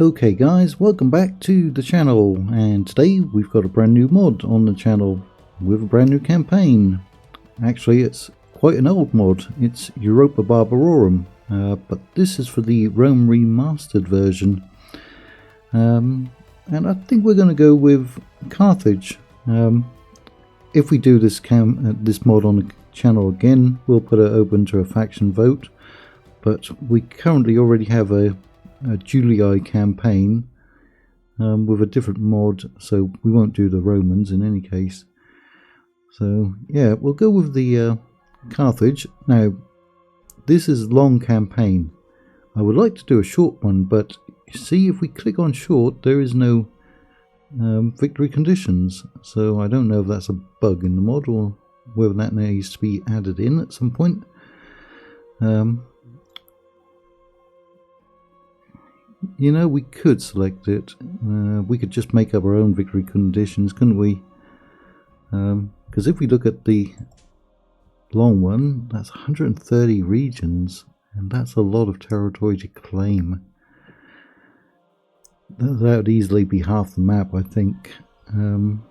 Okay guys, welcome back to the channel, and today we've got a brand new mod on the channel with a brand new campaign. Actually, it's quite an old mod. It's Europa Barbarorum, but this is for the Rome Remastered version. And I think we're going to go with Carthage. If we do this mod on the channel again, we'll put it open to a faction vote, but we currently already have a Julii campaign with a different mod, so we won't do the Romans in any case. So yeah, we'll go with the Carthage. Now this is a long campaign. I would like to do a short one, but you see, if we click on short, there is no victory conditions, so I don't know if that's a bug in the mod or whether that needs to be added in at some point. You know, we could select it. We could just make up our own victory conditions, couldn't we? Because if we look at the long one, that's 130 regions, and that's a lot of territory to claim. That would easily be half the map, I think. And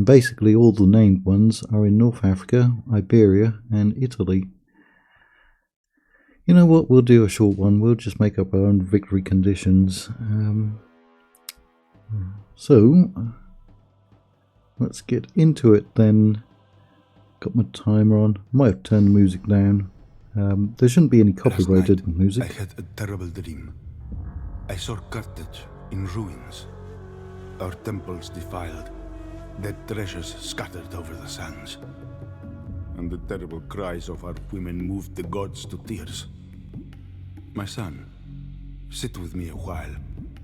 basically all the named ones are in North Africa, Iberia and Italy. You know what, we'll do a short one. We'll just make up our own victory conditions. So let's get into it then. Got my timer on. Might have turned the music down. There shouldn't be any copyrighted music. I had a terrible dream. I saw Carthage in ruins, our temples defiled, dead treasures scattered over the sands, and the terrible cries of our women moved the gods to tears. My son, sit with me a while,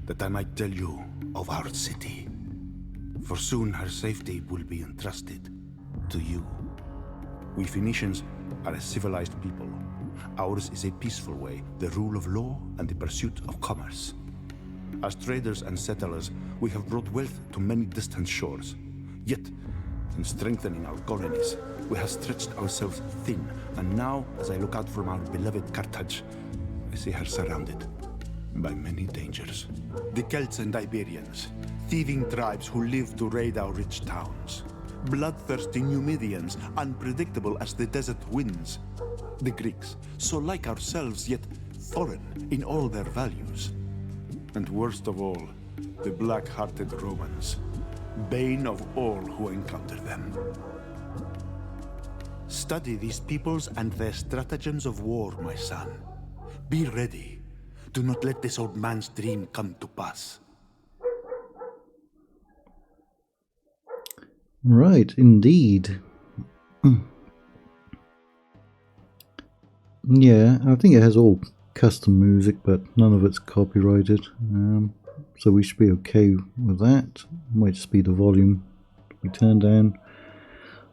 that I might tell you of our city, for soon her safety will be entrusted to you. We Phoenicians are a civilized people. Ours is a peaceful way, the rule of law and the pursuit of commerce. As traders and settlers, we have brought wealth to many distant shores. Yet, in strengthening our colonies, we have stretched ourselves thin, and now, as I look out from our beloved Carthage, I see her surrounded by many dangers. The Celts and Iberians, thieving tribes who live to raid our rich towns. Bloodthirsty Numidians, unpredictable as the desert winds. The Greeks, so like ourselves, yet foreign in all their values. And worst of all, the black-hearted Romans, bane of all who encounter them. Study these peoples and their stratagems of war, my son. Be ready. Do not let this old man's dream come to pass. Right, indeed. Yeah, I think it has all custom music, but none of it's copyrighted. So we should be okay with that. Might just be the volume we turn down.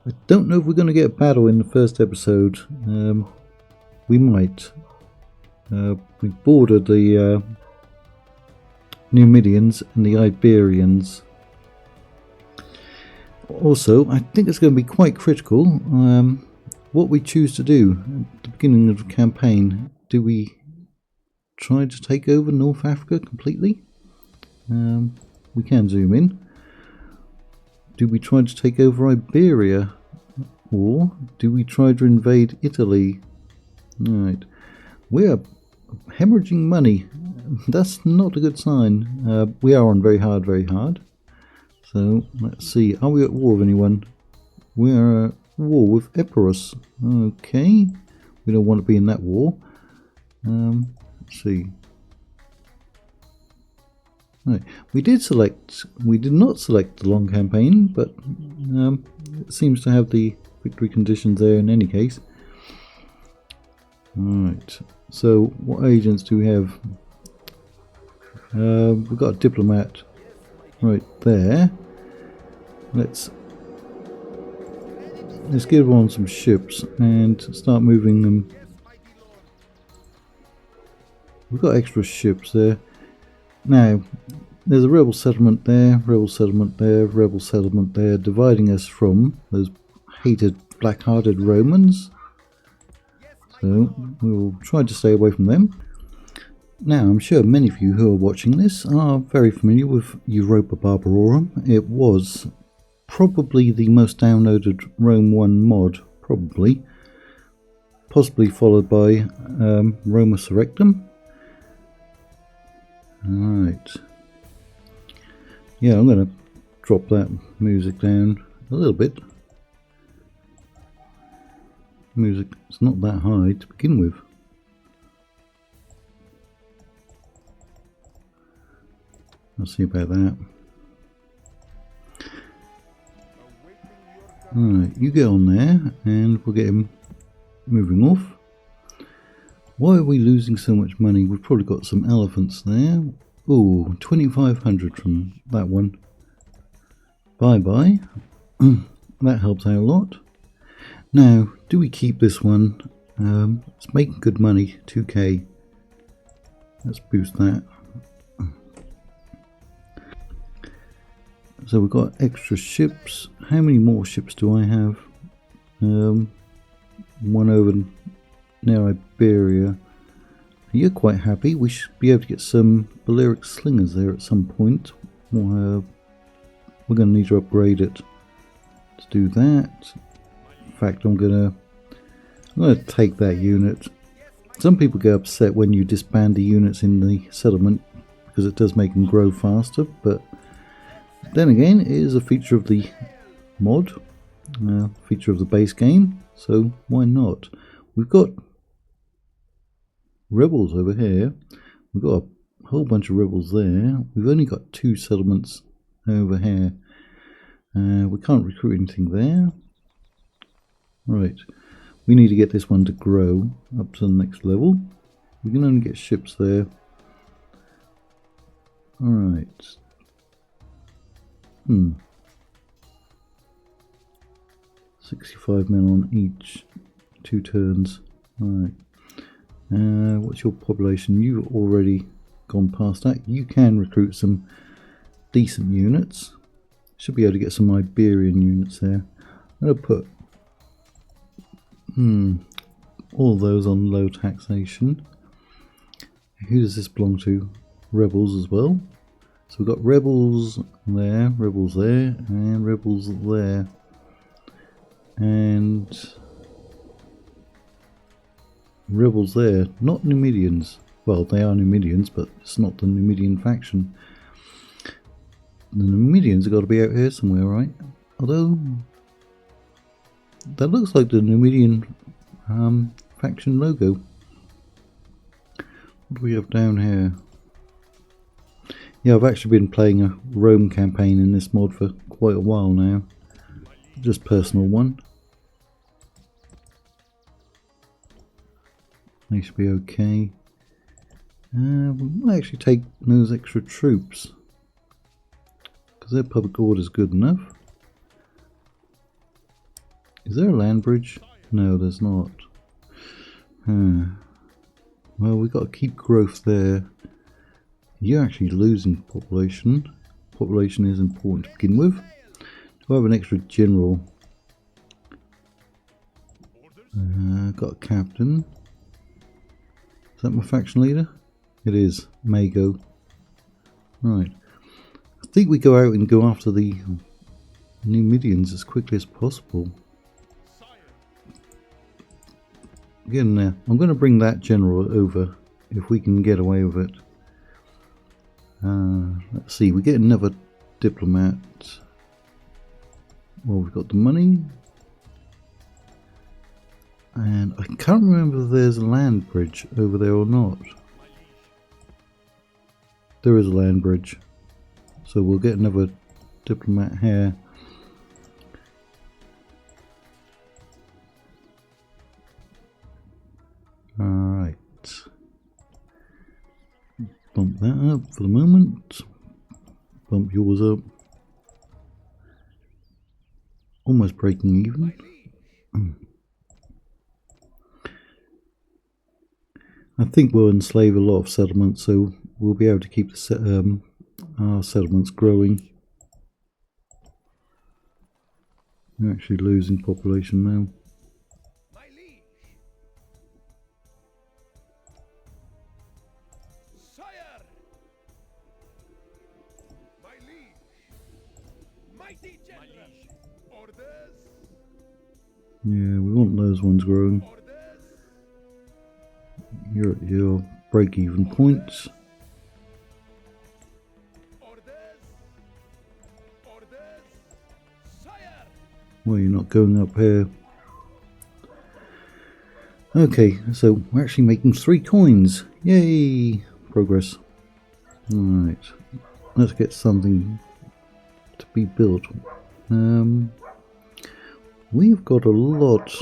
I don't know if we're going to get a battle in the first episode. We might. We bordered the Numidians and the Iberians. Also, I think it's going to be quite critical what we choose to do at the beginning of the campaign. Do we try to take over North Africa completely? We can zoom in. Do we try to take over Iberia? Or do we try to invade Italy? Right. We are hemorrhaging money. That's not a good sign. We are on very hard, very hard. So let's see. Are we at war with anyone? We are at war with Epirus. Okay. We don't want to be in that war. Let's see. Right. We did not select the long campaign, but it seems to have the victory conditions there in any case. Right. So what agents do we have? We've got a diplomat right there. Let's give on some ships and start moving them. We've got extra ships there. Now, there's a rebel settlement there, rebel settlement there, rebel settlement there, dividing us from those hated black-hearted Romans. So we'll try to stay away from them. Now, I'm sure many of you who are watching this are very familiar with Europa Barbarorum. It was probably the most downloaded Rome 1 mod, possibly followed by Roma Surrectum. Alright. Yeah, I'm going to drop that music down a little bit. Music is not that high to begin with. I'll see about that. Alright, you get on there and we'll get him moving off. Why are we losing so much money? We've probably got some elephants there. Ooh, 2,500 from that one. Bye bye. That helps out a lot. Now, do we keep this one? It's making good money, 2k. Let's boost that. So we've got extra ships. How many more ships do I have? One over near Iberia. You're quite happy. We should be able to get some Balearic slingers there at some point. We're going to need to upgrade it to do that. In fact, I'm going to take that unit. Some people get upset when you disband the units in the settlement because it does make them grow faster, but then again, it is a feature of the mod, feature of the base game, so why not? We've got rebels over here, we've got a whole bunch of rebels there, we've only got 2 settlements over here, we can't recruit anything there. Right, we need to get this one to grow up to the next level. We can only get ships there. Alright. 65 men on each, 2 turns. Alright. What's your population? You've already gone past that. You can recruit some decent units. Should be able to get some Iberian units there. I'm going to put all those on low taxation. Who does this belong to? Rebels as well. So we've got rebels there, and rebels there. And rebels there. Not Numidians. Well, they are Numidians, but it's not the Numidian faction. The Numidians have got to be out here somewhere, right? Although, that looks like the Numidian faction logo. What do we have down here? Yeah, I've actually been playing a Rome campaign in this mod for quite a while now. Just personal one. They should be okay. We might actually take those extra troops, because their public order is good enough. Is there a land bridge? No, there's not. Well, we've got to keep growth there. You're actually losing population. Population is important to begin with. Do I have an extra general? Got a captain. Is that my faction leader? It is. Mago. Right. I think we go out and go after the Numidians as quickly as possible. Again, now I'm going to bring that general over if we can get away with it. Let's see, we get another diplomat. Well, we've got the money. And I can't remember if there's a land bridge over there or not. There is a land bridge. So we'll get another diplomat here. Alright. Bump that up for the moment. Bump yours up. Almost breaking even. I think we'll enslave a lot of settlements, so we'll be able to keep the our settlements growing. We're actually losing population now. Yeah, we want those ones growing. You're at your break-even points. Well, you're not going up here. Okay, so we're actually making 3 coins. Yay! Progress. Alright, let's get something to be built. We've got a lot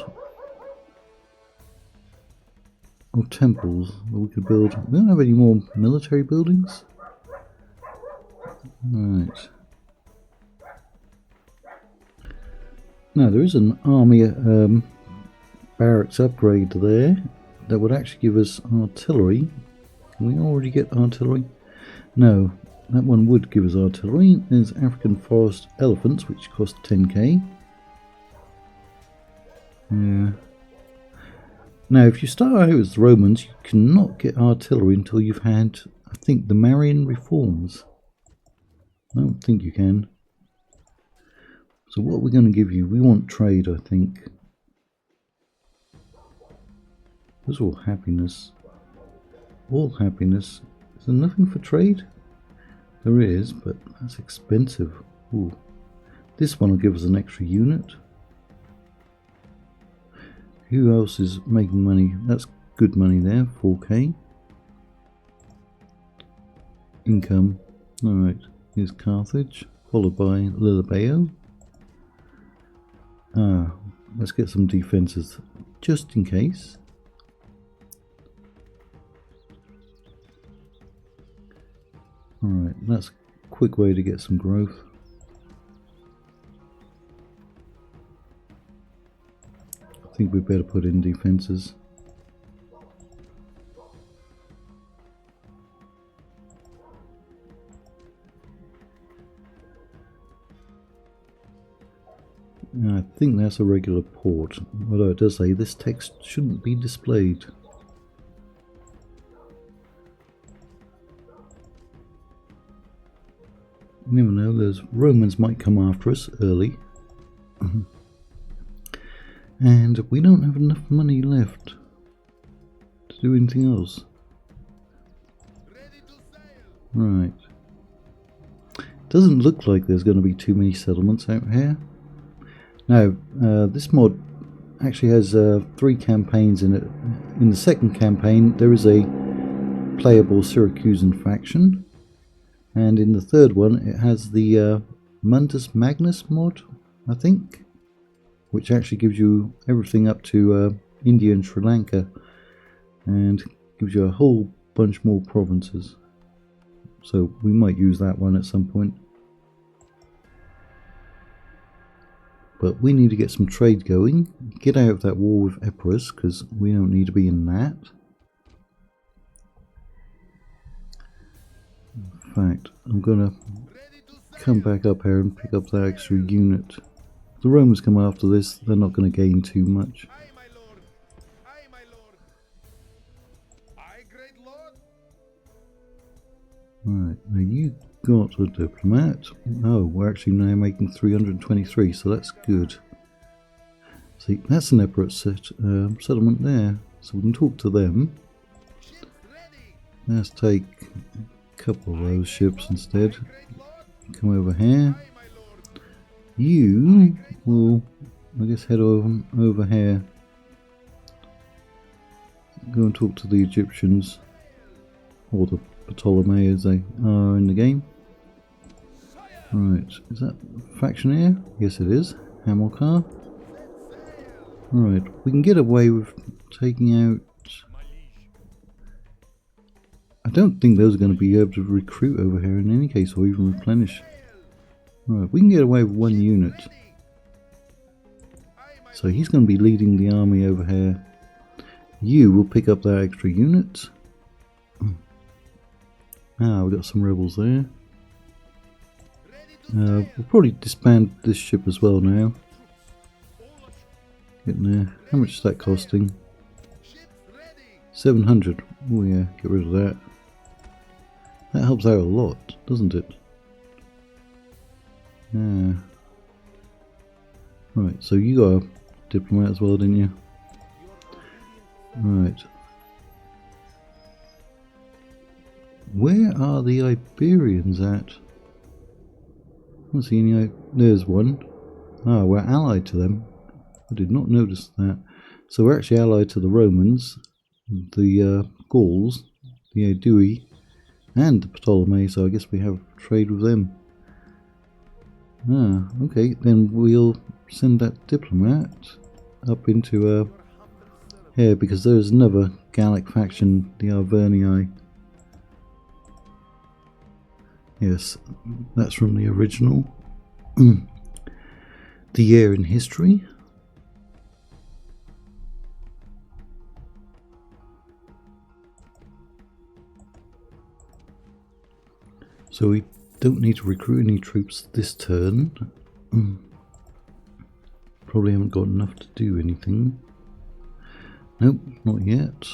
of temples that we could build. We don't have any more military buildings. Right. Now there is an army barracks upgrade there that would actually give us artillery. Can we already get artillery? No, that one would give us artillery. There's African forest elephants, which cost 10k. Yeah. Now, if you start out as the Romans, you cannot get artillery until you've had, I think, the Marian reforms. I don't think you can. So what are we going to give you? We want trade, I think. Those are all happiness. All happiness. Is there nothing for trade? There is, but that's expensive. Ooh. This one will give us an extra unit. Who else is making money? That's good money there, 4k. Income. Alright, here's Carthage, followed by Lilibeo. Let's get some defences, just in case. Alright, that's a quick way to get some growth. I think we better put in defences. I think that's a regular port, although it does say this text shouldn't be displayed. You never know, those Romans might come after us early. And we don't have enough money left to do anything else. Right. Doesn't look like there's going to be too many settlements out here. Now, this mod actually has 3 campaigns in it. In the second campaign, there is a playable Syracusan faction. And in the third one, it has the Mundus Magnus mod, I think, which actually gives you everything up to India and Sri Lanka, and gives you a whole bunch more provinces. So we might use that one at some point. But we need to get some trade going, get out of that war with Epirus, because we don't need to be in that. In fact, I'm going to come back up here and pick up that extra unit. If the Romans come after this, they're not going to gain too much. Right, now you got a diplomat. Oh, we're actually now making 323, so that's good. See, that's an Epirus settlement there, so we can talk to them. Let's take a couple of those ships instead. Come over here. You will, I guess, head over here. Go and talk to the Egyptians, or the Ptolemy as they are in the game. Right, is that faction here? Yes it is. Hamilcar. Right, we can get away with taking out... I don't think those are going to be able to recruit over here in any case, or even replenish. Right, we can get away with 1 unit. So he's going to be leading the army over here. You will pick up that extra unit. We've got some rebels there. We'll probably disband this ship as well now. Getting there. How much is that costing? 700. Oh yeah, get rid of that. That helps out a lot, doesn't it? Yeah. Right, so you got a diplomat as well, didn't you? Right. Where are the Iberians at? I don't see any. There's one. Ah, we're allied to them. I did not notice that. So we're actually allied to the Romans, the Gauls, the Aedui, and the Ptolemies, so I guess we have trade with them. Ah, okay, then we'll send that diplomat up into here, because there's another Gallic faction, the Arverni. Yes, that's from the original. The year in history. So we don't need to recruit any troops this turn. Probably haven't got enough to do anything. Nope, not yet.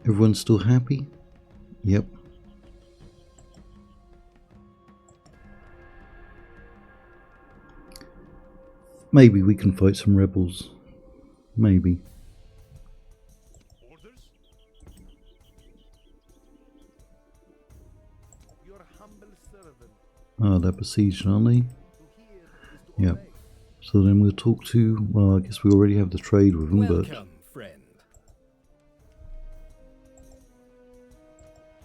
Everyone's still happy? Yep. Maybe we can fight some rebels. Maybe. Ah, they're besieged, aren't they? Yep. So then we'll talk to, well, I guess we already have the trade with them, Welcome, friend.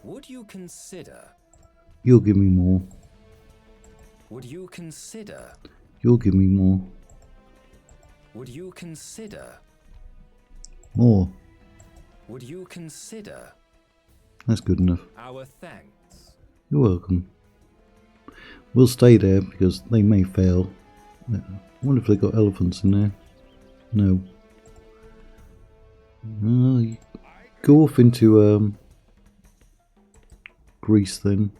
Would you consider? You'll give me more. Would you consider? You'll give me more. Would you consider? More. Would you consider? That's good enough. Our thanks. You're welcome. We'll stay there because they may fail. I wonder if they got elephants in there. No. Go off into Greece then.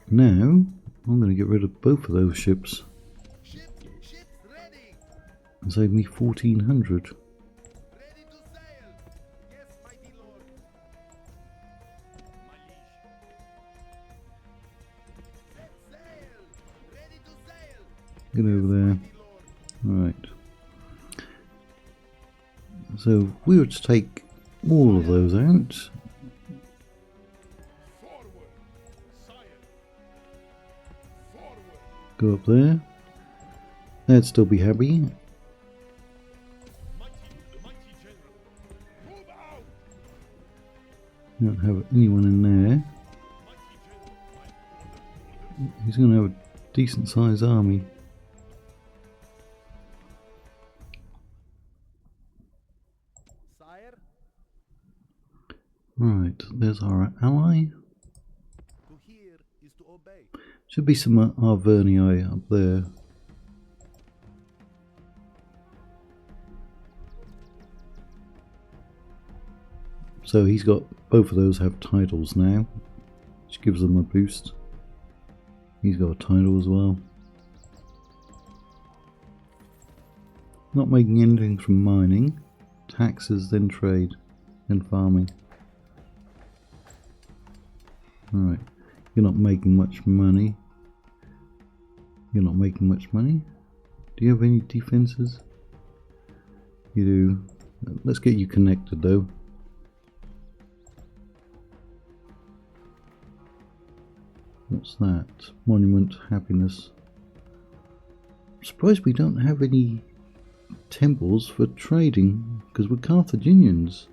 Now I'm going to get rid of both of those ships and save me 1400. Get over there. Right. So we were to take all of those out. Go up there. They'd still be happy. Don't have anyone in there. He's going to have a decent sized army. Right, there's our ally. Should be some Arverni up there. So he's got, both of those have titles now, which gives them a boost. He's got a title as well. Not making anything from mining, taxes, then trade, then farming. Alright, you're not making much money. You're not making much money. Do you have any defenses? You do. Let's get you connected though. What's that? Monument, happiness. I'm surprised we don't have any temples for trading because we're Carthaginians.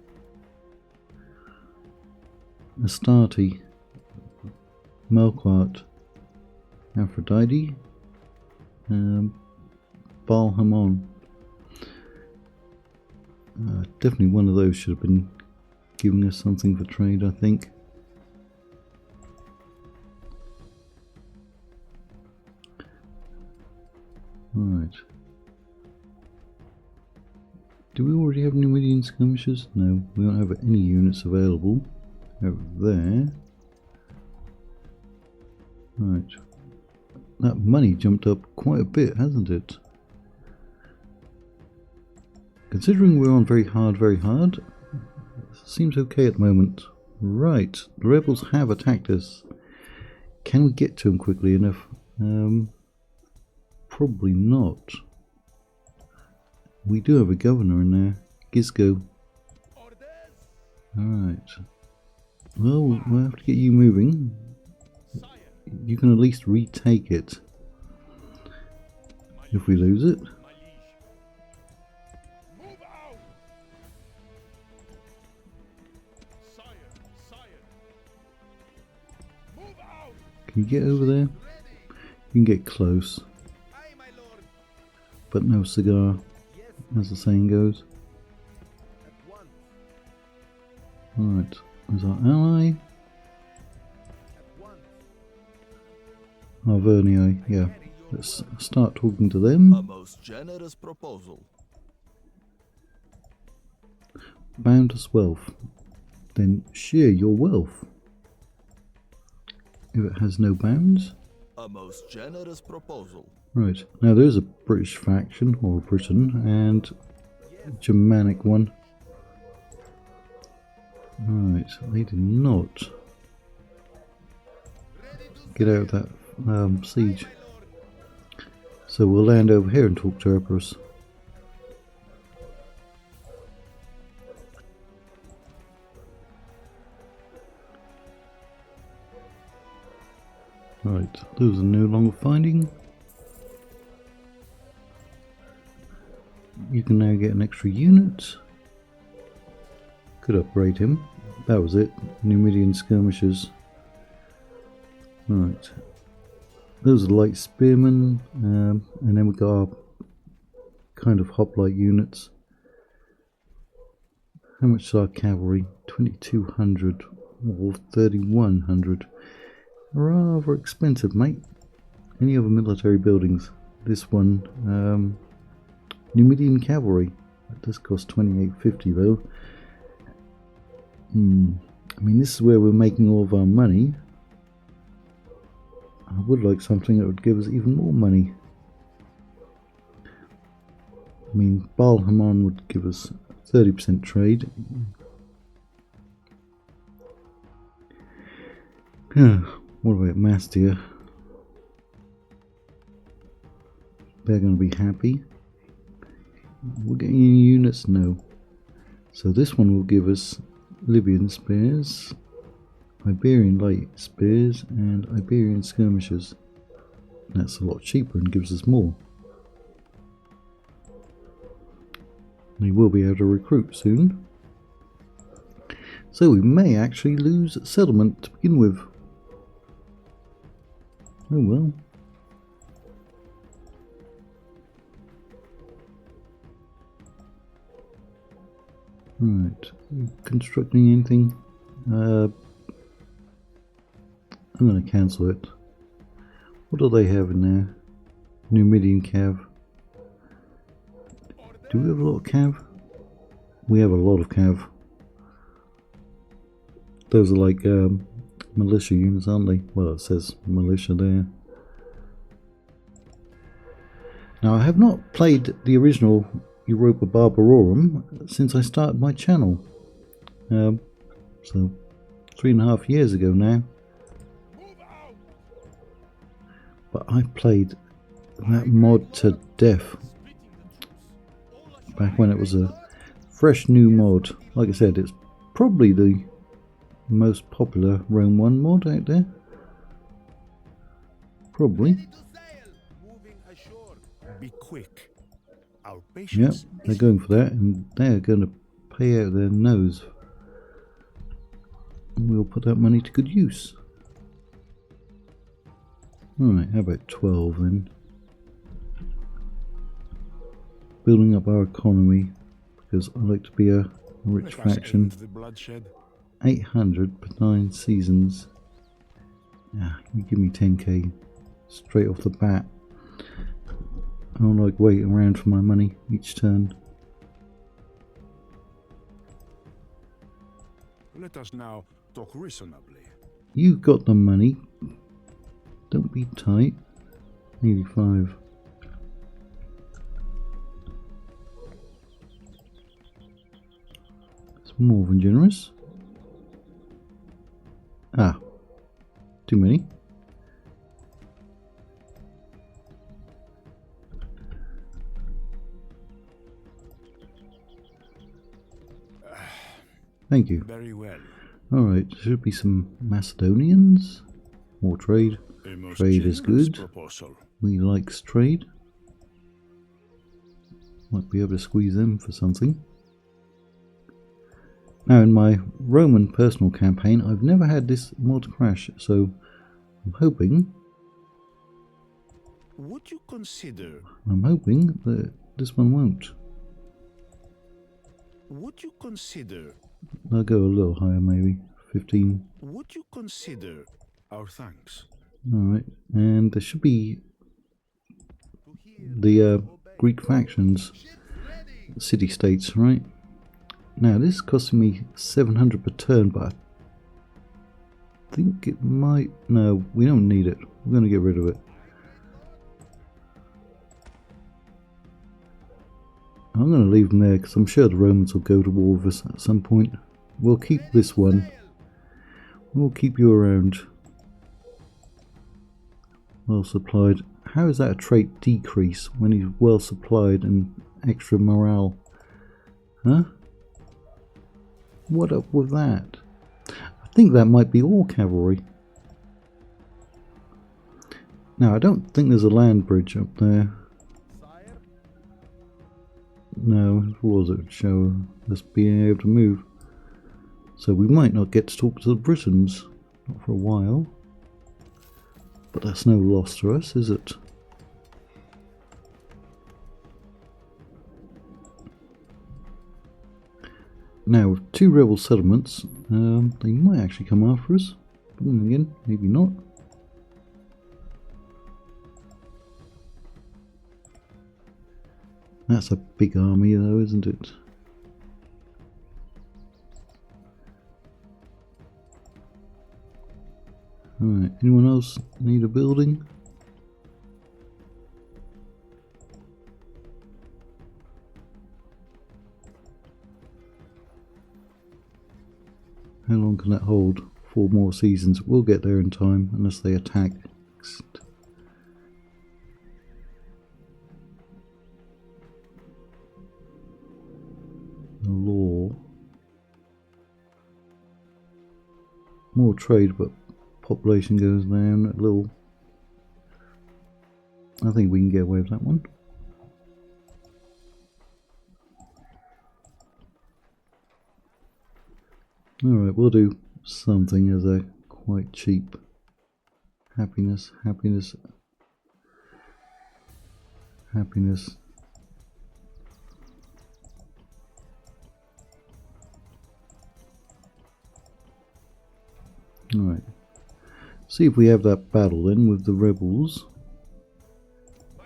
Astarte, Melquart, Aphrodite, Baal-Hamon. Definitely one of those should have been giving us something for trade, I think. Right. Do we already have Numidian skirmishers? No, we don't have any units available over there. Right. That money jumped up quite a bit, hasn't it? Considering we're on very hard, seems okay at the moment. Right, the rebels have attacked us. can we get to him quickly enough? Probably not. We do have a governor in there. Gisco. Alright. Well, we'll have to get you moving. You can at least retake it. If we lose it. Can you get over there? You can get close. But no cigar, as the saying goes. Right, there's our ally. Vernii, yeah. Let's start talking to them. A most generous proposal. Boundless wealth. Then share your wealth. If it has no bounds. A most generous proposal. Right, now there's a British faction, or Britain, and a Germanic one. Right, they did not get out of that siege. So we'll land over here and talk to Empress. Right, those are no longer finding. You can now get an extra unit. Could upgrade him. That was it. Numidian skirmishers. Right. Those are light spearmen. And then we got our kind of hoplite units. How much is our cavalry? 2200 or 3100. Rather expensive, mate. Any other military buildings? This one. Numidian cavalry. That does cost 2850 though. I mean, this is where we're making all of our money. I would like something that would give us even more money. I mean, Baal Hamon would give us 30% trade. What about Mastia? They're going to be happy. We're getting any units? No. So this one will give us Libyan spears, Iberian light spears, and Iberian skirmishers. That's a lot cheaper and gives us more. We will be able to recruit soon. So we may actually lose settlement to begin with. Oh well. Right, constructing anything? I'm going to cancel it. What do they have in there? Numidian cav. Do we have a lot of cav? We have a lot of cav. Those are like militia units, aren't they? Well, it says militia there. Now, I have not played the original Europa Barbarorum since I started my channel. So 3.5 years ago now. But I played that mod to death back when it was a fresh new mod. Like I said, it's probably the most popular Rome 1 mod out there. Probably. Be quick. Our Yep, patience they're going for that, and they're going to pay out their nose. And we'll put that money to good use. Alright, how about 12 then? Building up our economy, because I like to be a rich Let us faction. end the bloodshed. 800 per 9 seasons. Yeah, you give me 10k straight off the bat. I don't like waiting around for my money each turn. Let us now talk reasonably. You've got the money. Don't be tight. 85. It's more than generous. Ah, too many. Thank you. Very well. Alright, there should be some Macedonians. More trade. A most Trade is generous good. proposal. We like trade. Might be able to squeeze them for something. Now in my Roman personal campaign I've never had this mod crash, so I'm hoping Would you consider? that this one won't. Would you consider? I'll go a little higher maybe. 15. Would you consider? Our thanks. Alright, and there should be the Greek factions, city-states, right? Now this is costing me 700 per turn, but I think it might... No, we don't need it. We're going to get rid of it. I'm going to leave them there because I'm sure the Romans will go to war with us at some point. We'll keep this one. We'll keep you around. Well supplied. How is that a trait decrease when he's well supplied and extra morale? Huh? What up with that? I think that might be all cavalry. Now I don't think there's a land bridge up there. No, what was it? Show us being able to move. So we might not get to talk to the Britons. Not for a while. But that's no loss to us, is it? Now with 2 rebel settlements, they might actually come after us. But then again, maybe not. That's a big army though, isn't it? Alright, anyone else need a building? How long can that hold? 4 more seasons. We'll get there in time, unless they attack. The law. More trade, but population goes down a little. I think we can get away with that one. Alright, we'll do something as a quite cheap. Happiness, happiness, happiness. Alright. See if we have that battle then with the rebels.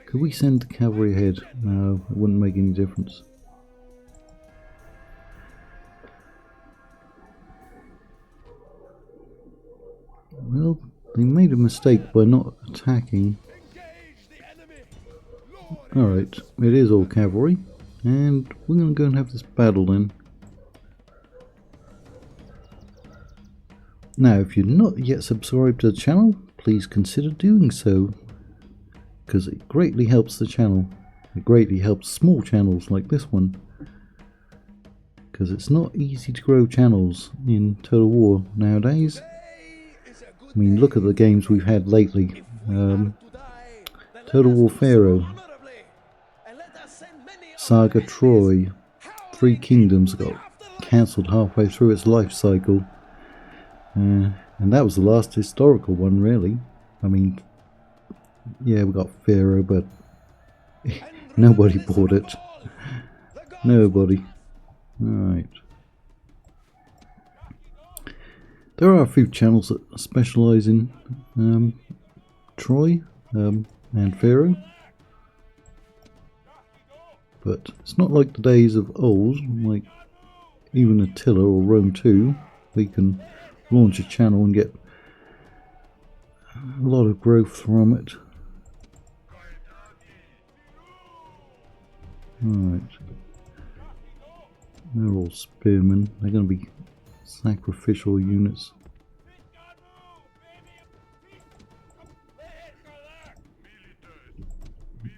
Could we send the cavalry ahead? No, it wouldn't make any difference. Well, they made a mistake by not attacking. Alright, it is all cavalry. And we're going to go and have this battle then. Now, if you're not yet subscribed to the channel, please consider doing so. Because it greatly helps the channel. It greatly helps small channels like this one. Because it's not easy to grow channels in Total War nowadays. I mean, look at the games we've had lately. Total War Pharaoh, Saga Troy, 3 Kingdoms got cancelled halfway through its life cycle. And that was the last historical one, really. I mean, yeah, we got Pharaoh, but nobody bought it. Nobody. Alright. There are a few channels that specialise in Troy and Pharaoh. But it's not like the days of old, like even Attila or Rome 2. We can launch a channel and get a lot of growth from it. Alright. They're all spearmen. They're going to be sacrificial units.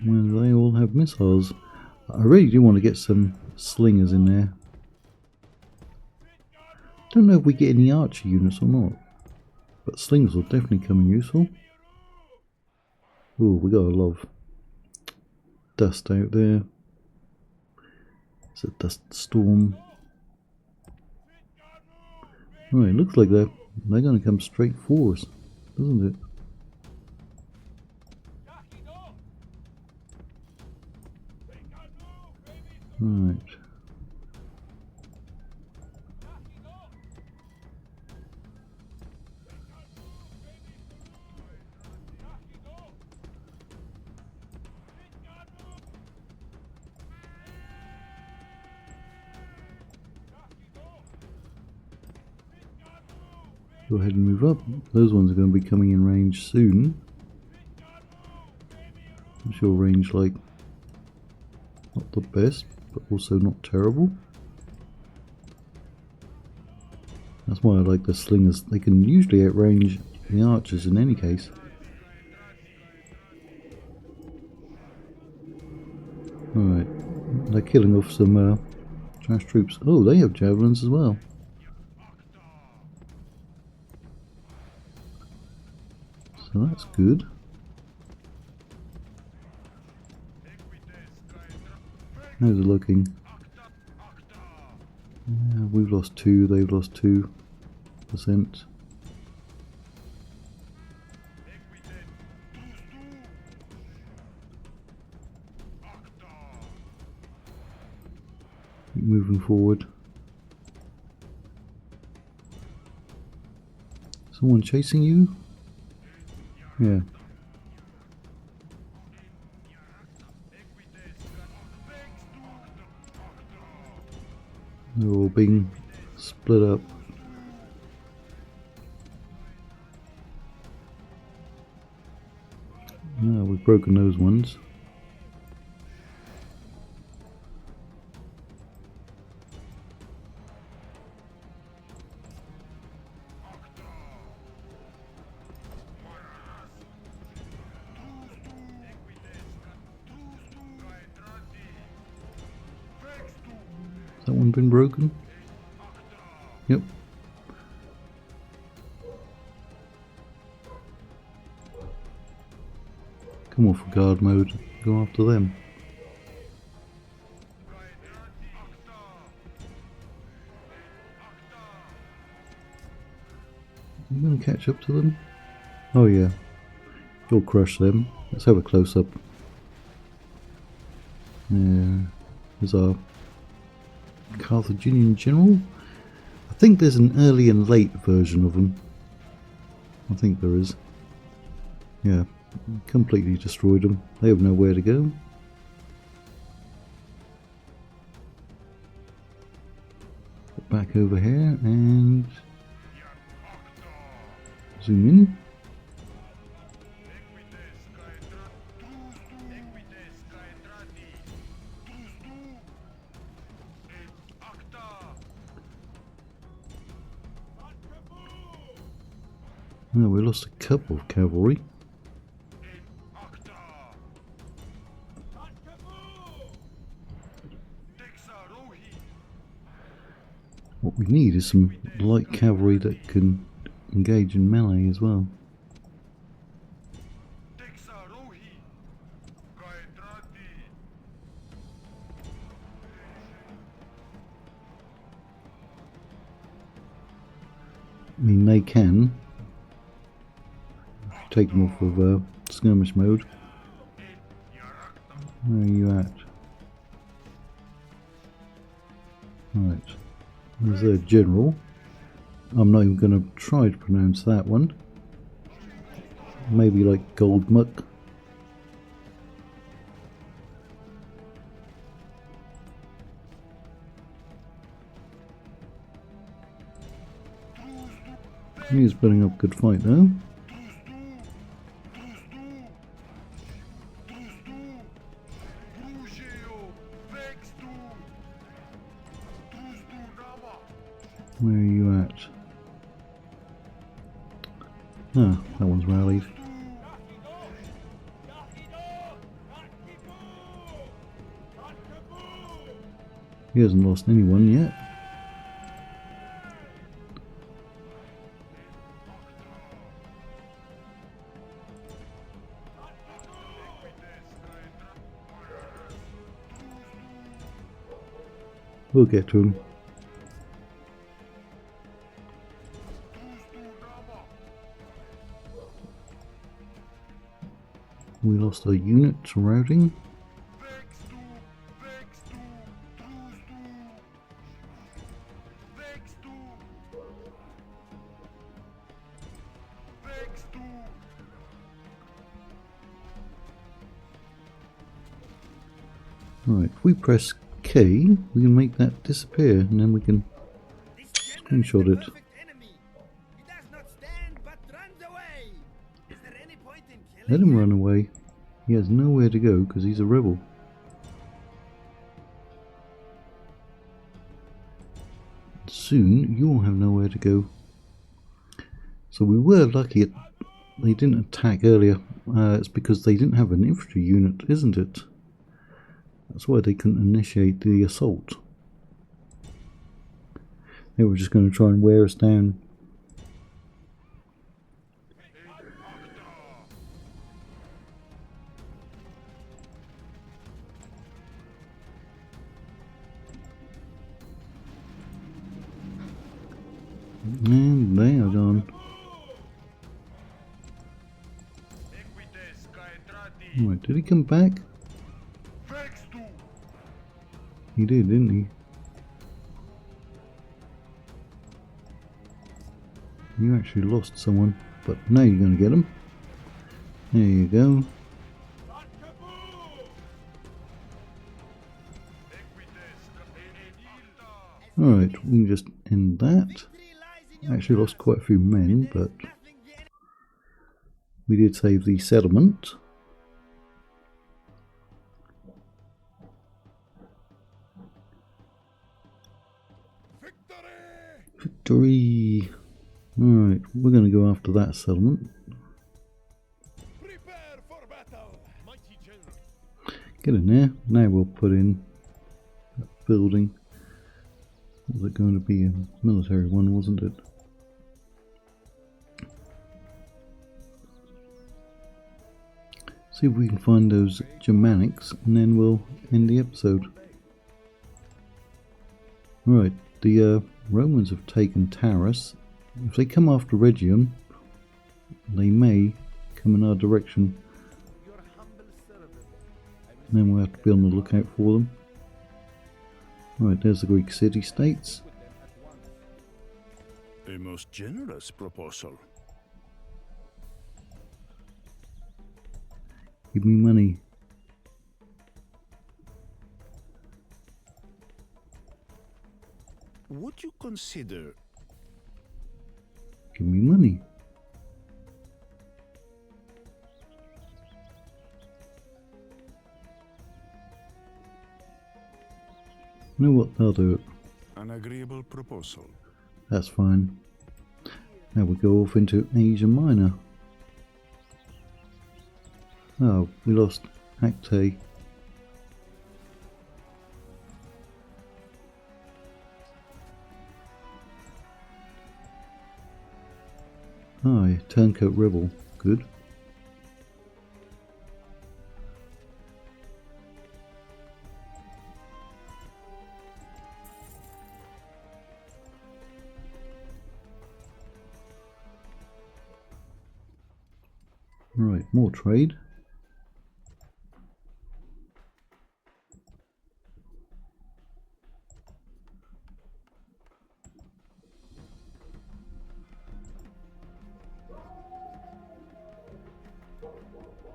Well, they all have missiles. I really do want to get some slingers in there. Don't know if we get any archer units or not, but slings will definitely come in useful. Oh, we got a lot of dust out there. It's a dust storm. Right, looks like they're going to come straight for us, doesn't it? Right. Go ahead and move up. Those ones are going to be coming in range soon. I'm sure range like not the best, but also not terrible. That's why I like the slingers. They can usually outrange the archers in any case. Alright, they're killing off some trash troops. Oh, they have javelins as well. So that's good. How's it looking? Yeah, we've lost 2, they've lost 2%. Keep moving forward. Someone chasing you? Yeah. They're all being split up. No, we've broken those ones. Has that one been broken? Yep. Come off guard mode, go after them. Are you going to catch up to them? Oh yeah, you'll crush them. Let's have a close up. Yeah, there's our Carthaginian general. I think there's an early and late version of him. I think there is. Yeah, completely destroyed them. They have nowhere to go. Back over here and zoom in. No, we lost a couple of cavalry. What we need is some light cavalry that can engage in melee as well. I mean, they can. Take them off of skirmish mode. Where are you at? Right. There's their general. I'm not even going to try to pronounce that one. Maybe like Gold Muck. He's putting up a good fight though. Where are you at? Ah, that one's rallied. He hasn't lost anyone yet. We'll get to him. We lost a unit to routing. Right, if we press K, we can make that disappear, and then we can screenshot it. Let him run away. He has nowhere to go because he's a rebel. Soon you'll have nowhere to go. So we were lucky they didn't attack earlier. It's because they didn't have an infantry unit, isn't it? That's why they couldn't initiate the assault. They were just going to try and wear us down. And they are gone. Right, did he come back? He did, didn't he? You actually lost someone, but now you're going to get him. There you go. Alright, we can just end that. Actually lost quite a few men, but we did save the settlement. Victory! Alright, we're going to go after that settlement. Get in there. Now we'll put in that building. Was it going to be a military one, wasn't it? See if we can find those Germanics and then we'll end the episode. Right, the Romans have taken Taurus. If they come after Rhegium, they may come in our direction. And then we'll have to be on the lookout for them. Right, there's the Greek city-states. A most generous proposal. Give me money. Would you consider... Give me money. You know what, they'll do it. an agreeable proposal? That's fine. Now we go off into Asia Minor. Oh, we lost Acte. Aye, Turncoat Rebel. Good. Right, more trade.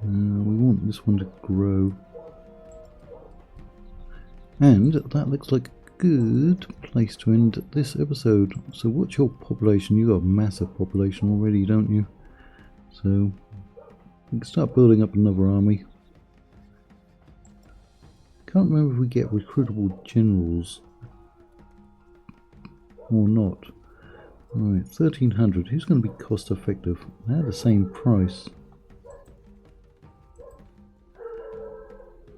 We want this one to grow. And that looks like a good place to end this episode. So what's your population? You got a massive population already, don't you? So we can start building up another army. Can't remember if we get recruitable generals or not. Right, 1300. Who's going to be cost effective? They're the same price.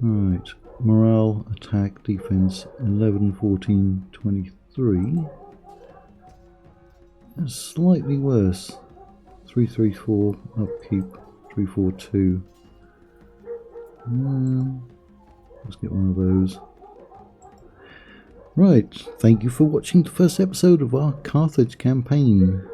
Right, morale, attack, defense, 11, 14, 23. That's slightly worse. 334, upkeep, 342. Let's get one of those. Right, thank you for watching the first episode of our Carthage campaign.